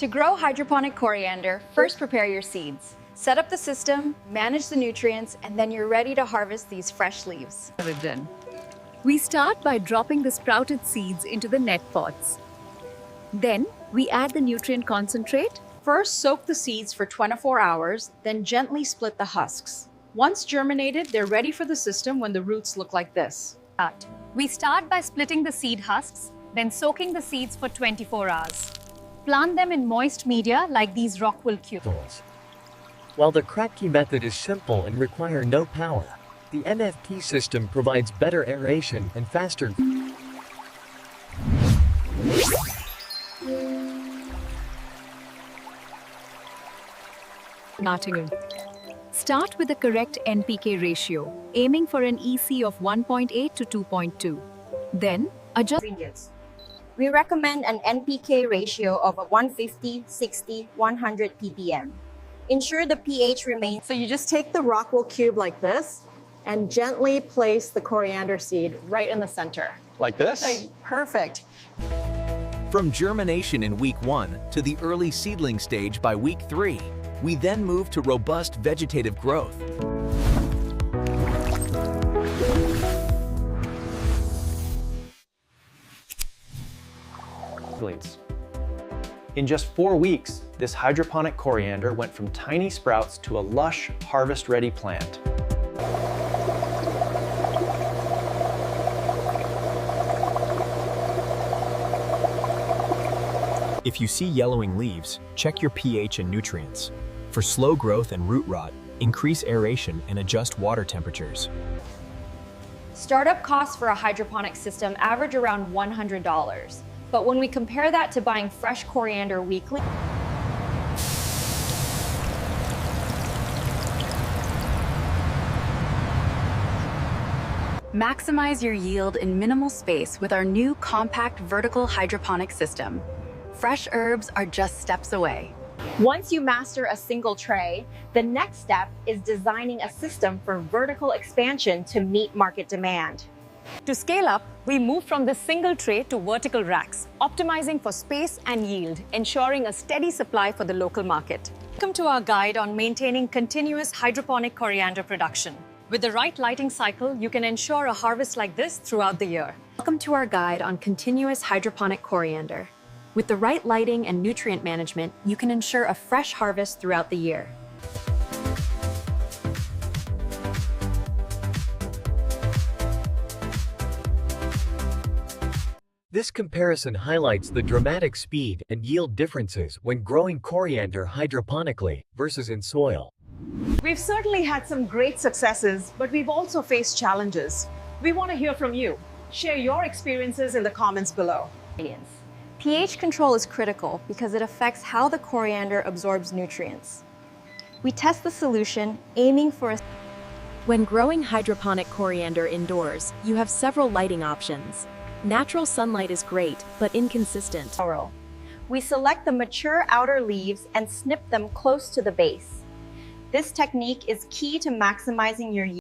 To grow hydroponic coriander, first prepare your seeds. Set up the system, manage the nutrients, and then you're ready to harvest these fresh leaves. We start by dropping the sprouted seeds into the net pots. Then, we add the nutrient concentrate. First, soak the seeds for 24 hours, then gently split the husks. Once germinated, they're ready for the system when the roots look like this. We start by splitting the seed husks, then soaking the seeds for 24 hours. Plant them in moist media like these rockwool cubes. While the Kratky method is simple and requires no power, the NFT system provides better aeration and faster. Start with the correct NPK ratio, aiming for an EC of 1.8 to 2.2. Then, adjust. We recommend an NPK ratio of 150, 60, 100 ppm. Ensure the pH remains. So you just take the rockwool cube like this and gently place the coriander seed right in the center. Like this? Perfect. From germination in week 1 to the early seedling stage by week 3, we then move to robust vegetative growth. In just 4 weeks, this hydroponic coriander went from tiny sprouts to a lush, harvest-ready plant. If you see yellowing leaves, check your pH and nutrients. For slow growth and root rot, increase aeration and adjust water temperatures. Startup costs for a hydroponic system average around $100. But when we compare that to buying fresh coriander weekly, maximize your yield in minimal space with our new compact vertical hydroponic system. Fresh herbs are just steps away. Once you master a single tray, the next step is designing a system for vertical expansion to meet market demand. To scale up, we move from the single tray to vertical racks, optimizing for space and yield, ensuring a steady supply for the local market. Welcome to our guide on maintaining continuous hydroponic coriander production. With the right lighting cycle, you can ensure a harvest like this throughout the year. Welcome to our guide on continuous hydroponic coriander. With the right lighting and nutrient management, you can ensure a fresh harvest throughout the year. This comparison highlights the dramatic speed and yield differences when growing coriander hydroponically versus in soil. We've certainly had some great successes, but we've also faced challenges. We want to hear from you. Share your experiences in the comments below. pH control is critical because it affects how the coriander absorbs nutrients. We test the solution, aiming for a... When growing hydroponic coriander indoors, you have several lighting options. Natural sunlight is great, but inconsistent. We select the mature outer leaves and snip them close to the base. This technique is key to maximizing your yield.